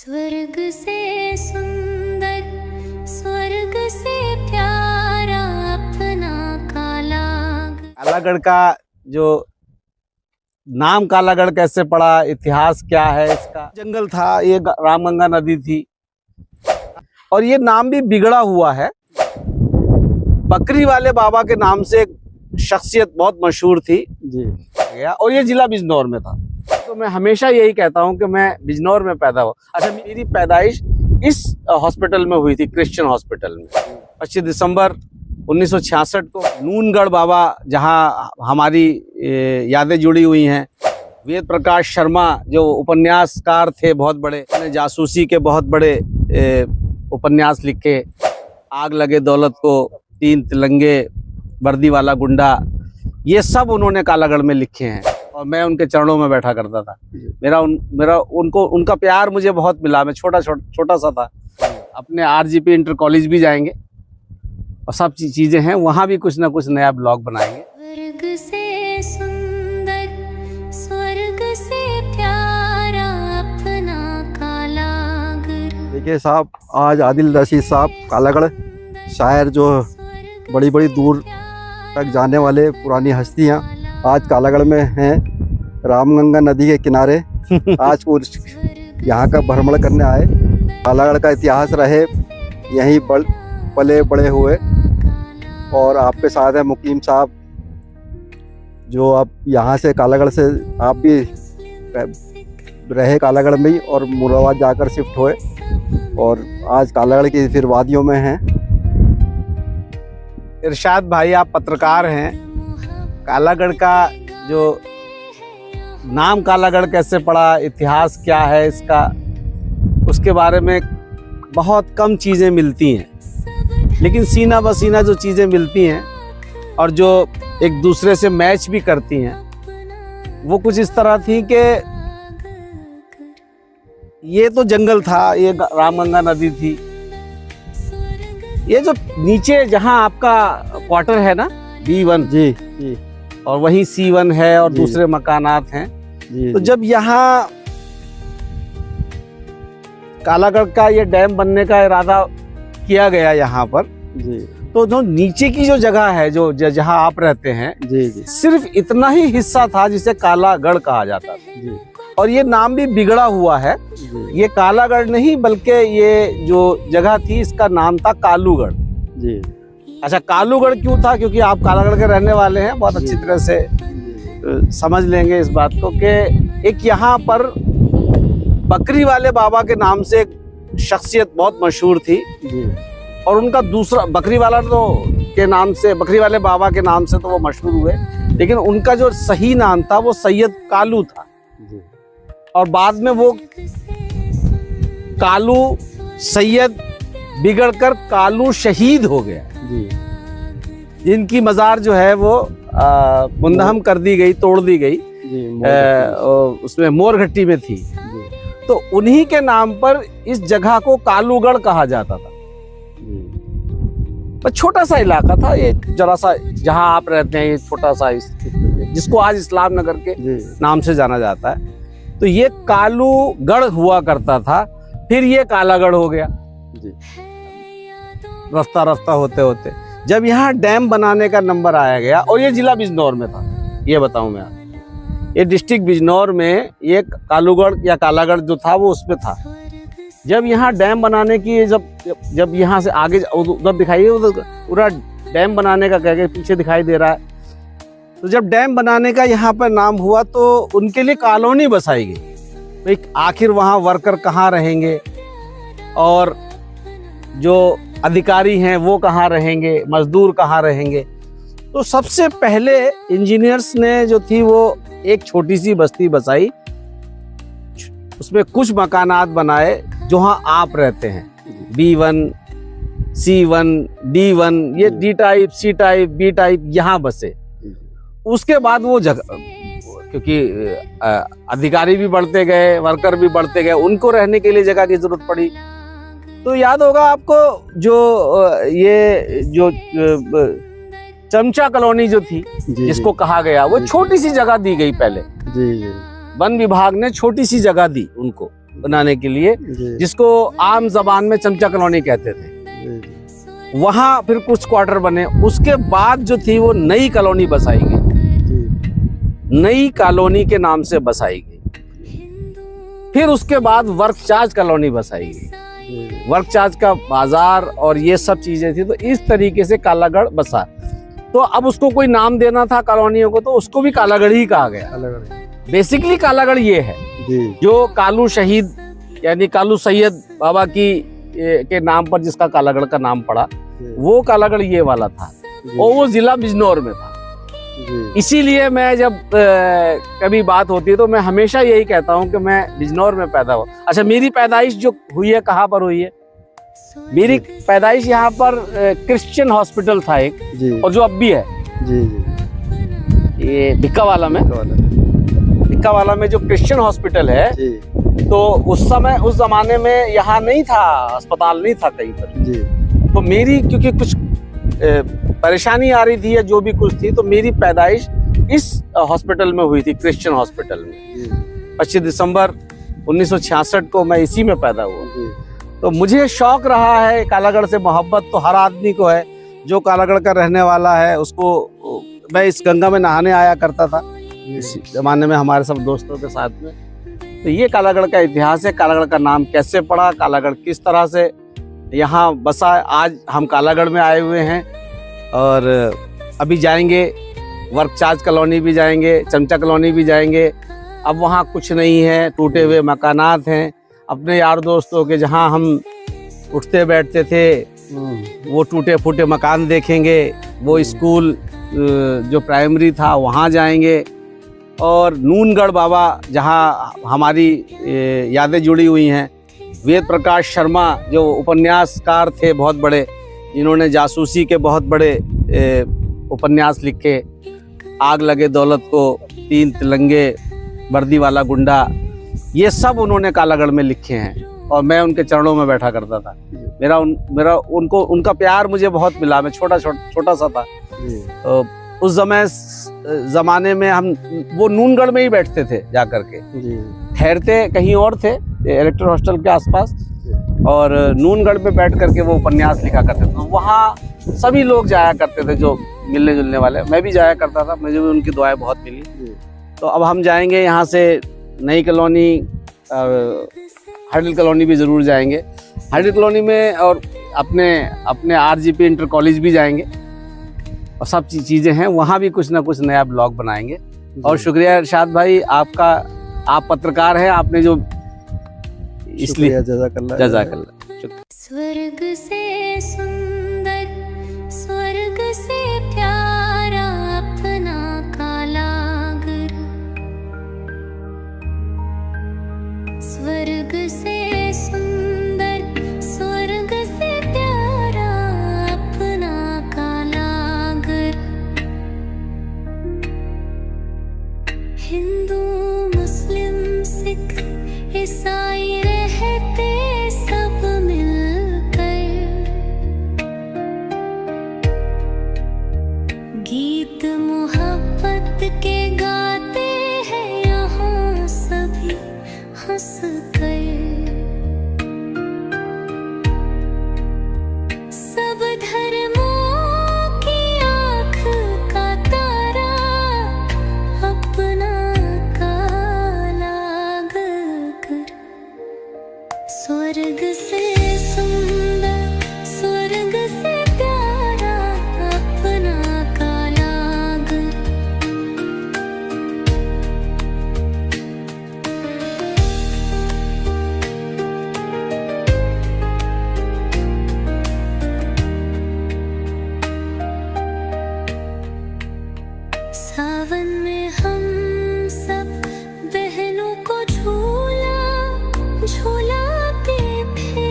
स्वर्ग से सुंदर, स्वर्ग से प्यारा अपना कालागढ़ का जो नाम कालागढ़ कैसे पड़ा, इतिहास क्या है इसका। जंगल था, ये रामगंगा नदी थी और ये नाम भी बिगड़ा हुआ है। बकरी वाले बाबा के नाम से एक शख्सियत बहुत मशहूर थी जी, और ये जिला बिजनौर में था। तो मैं हमेशा यही कहता हूँ कि मैं बिजनौर में पैदा हुआ। अच्छा, मेरी पैदाइश इस हॉस्पिटल में हुई थी, क्रिश्चियन हॉस्पिटल में। 25 दिसंबर 1966 को नूनगढ़ बाबा, जहाँ हमारी यादें जुड़ी हुई हैं। वेद प्रकाश शर्मा जो उपन्यासकार थे बहुत बड़े, उन्होंने जासूसी के बहुत बड़े उपन्यास लिखे। आग लगे दौलत को, 3 तिलंगे, वर्दी वाला गुंडा, ये सब उन्होंने कालागढ़ में लिखे हैं और मैं उनके चरणों में बैठा करता था। उनका प्यार मुझे बहुत मिला। मैं छोटा सा था। अपने RGP इंटर कॉलेज भी जाएंगे और सब चीजें हैं, वहाँ भी कुछ ना कुछ नया ब्लॉग बनाएंगे। स्वर्ग से सुंदर, स्वर्ग से प्यारा अपना कालागढ़। देखिए साहब, आज आदिल रशीद साहब कालागढ़ शायर जो बड़ी दूर तक जाने वाले पुरानी हस्तियाँ आज कालागढ़ में हैं, रामगंगा नदी के किनारे। आज कुछ यहाँ का भ्रमण करने आए। कालागढ़ का इतिहास रहे, यहीं पले बड़े हुए। और आपके साथ है मुकीम साहब, जो अब यहाँ से कालागढ़ से आप भी रहे कालागढ़ में ही और मुरादाबाद जाकर शिफ्ट हुए और आज कालागढ़ की फिर वादियों में हैं। इरशाद भाई, आप पत्रकार हैं। कालागढ़ का जो नाम कालागढ़ कैसे पड़ा, इतिहास क्या है इसका, उसके बारे में बहुत कम चीज़ें मिलती हैं। लेकिन सीना बसीना जो चीज़ें मिलती हैं और जो एक दूसरे से मैच भी करती हैं, वो कुछ इस तरह थी कि ये तो जंगल था, ये रामगंगा नदी थी। ये जो नीचे जहां आपका क्वार्टर है ना, B1 जी, और वहीं C1 है और दूसरे मकानात हैं जी। तो जब यहाँ कालागढ़ का ये डैम बनने का इरादा किया गया यहाँ पर जी, तो जो नीचे की जो जगह है, जो जहाँ आप रहते हैं जी, सिर्फ इतना ही हिस्सा था जिसे कालागढ़ कहा जाता था जी। और ये नाम भी बिगड़ा हुआ है। ये कालागढ़ नहीं, बल्कि ये जो जगह थी इसका नाम था कालूगढ़ जी। अच्छा, कालूगढ़ क्यों था? क्योंकि आप कालागढ़ के रहने वाले हैं, बहुत अच्छी तरह से समझ लेंगे इस बात को कि एक यहाँ पर बकरी वाले बाबा के नाम से एक शख्सियत बहुत मशहूर थी जी। और उनका दूसरा बकरी वाला के नाम से, बकरी वाले बाबा के नाम से तो वो मशहूर हुए, लेकिन उनका जो सही नाम था वो सैयद कालू था जी। और बाद में वो कालू सैयद बिगड़कर कालू शहीद हो गया जी। जिनकी मज़ार जो है वो मुंदहम कर दी गई, तोड़ दी गई जी, उसमें मोरघट्टी में थी। तो उन्हीं के नाम पर इस जगह को कालूगढ़ कहा जाता था। पर छोटा सा इलाका था ये, जरा सा, जहां आप रहते हैं ये छोटा सा, जिसको आज इस्लाम नगर के नाम से जाना जाता है। तो ये कालूगढ़ हुआ करता था, फिर ये कालागढ़ हो गया जी। रफ्ता होते होते जब यहाँ डैम बनाने का नंबर आया गया, और ये जिला बिजनौर में था, ये बताऊं मैं आपको, ये डिस्ट्रिक्ट बिजनौर में ये कालूगढ़ या कालागढ़ जो था वो उसमें था। जब यहाँ डैम बनाने की जब यहाँ से आगे उधर दिखाइए, उधर पूरा डैम बनाने का कह पीछे दिखाई दे रहा है। तो जब डैम बनाने का यहाँ पर नाम हुआ तो उनके लिए कॉलोनी बसाई गई। तो आखिर वहाँ वर्कर कहाँ रहेंगे और जो अधिकारी हैं वो कहाँ रहेंगे, मजदूर कहाँ रहेंगे। तो सबसे पहले इंजीनियर्स ने जो थी वो एक छोटी सी बस्ती बसाई, उसमें कुछ मकानात बनाए जहाँ आप रहते हैं, B1, C1, D1, ये D type, C type, B type, यहाँ बसे। उसके बाद वो जगह, क्योंकि अधिकारी भी बढ़ते गए, वर्कर भी बढ़ते गए, उनको रहने के लिए जगह की जरूरत पड़ी। तो याद होगा आपको ये जो चमचा कॉलोनी जो थी जिसको कहा गया, वो छोटी सी जगह दी गई पहले जी। वन विभाग ने छोटी सी जगह दी उनको बनाने के लिए, जी, जिसको आम जबान में चमचा कॉलोनी कहते थे। जी, वहाँ फिर कुछ क्वार्टर बने। उसके बाद जो थी वो नई कॉलोनी बसाई गई, जी, नई कॉलोनी के नाम से बसाई गई। फिर उसके बाद वर्क चार्ज कॉलोनी बसाई गई, जी, वर्क चार्ज का बाजार और ये सब चीजें थी। तो इस तरीके से कालागढ़ बसा। तो अब उसको कोई नाम देना था कॉलोनियों को, तो उसको भी कालागढ़ ही कहा गया। अलग बेसिकली कालागढ़ ये है जी, जो कालू शहीद यानी कालू सैयद बाबा की के नाम पर जिसका कालागढ़ का नाम पड़ा, जी, वो कालागढ़ ये वाला था। जी, और वो जिला बिजनौर में था। जी, इसीलिए मैं जब कभी बात होती है तो मैं हमेशा यही कहता हूँ कि मैं बिजनौर में पैदा हुआ। अच्छा, मेरी पैदाइश जो हुई है कहाँ पर हुई है? मेरी पैदाइश यहाँ पर क्रिश्चियन हॉस्पिटल था एक, जी, और जो अब भी है, जी, जी, ये भिक्कावाला में, भिक्कावाला में जो क्रिश्चियन हॉस्पिटल है, जी, तो उस समय उस जमाने में यहाँ नहीं था, अस्पताल नहीं था कहीं पर। जी, तो मेरी क्योंकि कुछ परेशानी आ रही थी या जो भी कुछ थी, तो मेरी पैदाइश इस हॉस्पिटल में हुई थी, क्रिश्चियन हॉस्पिटल में। जी, 25 दिसंबर 1966 को मैं इसी में पैदा हुआ। जी, तो मुझे शौक रहा है, कालागढ़ से मोहब्बत तो हर आदमी को है। जो कालागढ़ का रहने वाला है उसको, मैं इस गंगा में नहाने आया करता था इस जमाने में हमारे सब दोस्तों के साथ में। तो ये कालागढ़ का इतिहास है, कालागढ़ का नाम कैसे पड़ा, कालागढ़ किस तरह से यहाँ बसा। आज हम कालागढ़ में आए हुए हैं और अभी जाएंगे, वर्क चार्ज कॉलोनी भी जाएंगे, चमचा कॉलोनी भी जाएंगे। अब वहाँ कुछ नहीं है, टूटे हुए मकानात हैं। अपने यार दोस्तों के जहाँ हम उठते बैठते थे वो टूटे फूटे मकान देखेंगे, वो स्कूल जो प्राइमरी था वहाँ जाएंगे, और नूनगढ़ बाबा जहाँ हमारी यादें जुड़ी हुई हैं। वेद प्रकाश शर्मा जो उपन्यासकार थे बहुत बड़े, इन्होंने जासूसी के बहुत बड़े उपन्यास लिखे, आग लगे दौलत को, 3 तिलंगे, वर्दी वाला गुंडा, ये सब उन्होंने कालागढ़ में लिखे हैं। और मैं उनके चरणों में बैठा करता था। मेरा उनका प्यार मुझे बहुत मिला। मैं छोटा सा था। तो उस जमाने में हम वो नूनगढ़ में ही बैठते थे जा करके, ठहरते कहीं और थे इलेक्टर हॉस्टल के आसपास, और नूनगढ़ पे बैठ करके वो उपन्यास लिखा करते थे। तो वहाँ सभी लोग जाया करते थे जो मिलने जुलने वाले, मैं भी जाया करता था, मुझे भी उनकी दुआएं बहुत मिली। तो अब हम जाएंगे यहाँ से नई कॉलोनी, हाइडल कॉलोनी भी ज़रूर जाएंगे। हाइडल कॉलोनी में और अपने RGP इंटर कॉलेज भी जाएंगे, और सब चीज़ें हैं वहाँ भी कुछ ना कुछ नया ब्लॉग बनाएंगे। और शुक्रिया इरशाद भाई आपका, आप पत्रकार हैं, आपने जो इसलिए जज़ाकल्लाह। स्वर्ग से सुंदर, स्वर्ग से प्यारा अपना कालागढ़, स्वर्ग से सुंदर, स्वर्ग से प्यारा अपना कालागढ़। हिंदू मुस्लिम सिख ईसाई रहते सब मिलकर, गीत मोहब्बत के गाते हैं यहाँ सभी हंस कर। सब धर्मों की आँख का तारा अपना स्वर्ग से सुंदर, स्वर्ग से प्यारा अपना कालागढ़। सावन में हम सब बहनों को झूला झूलाते थे,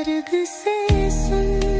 स्वर्ग से सुंदर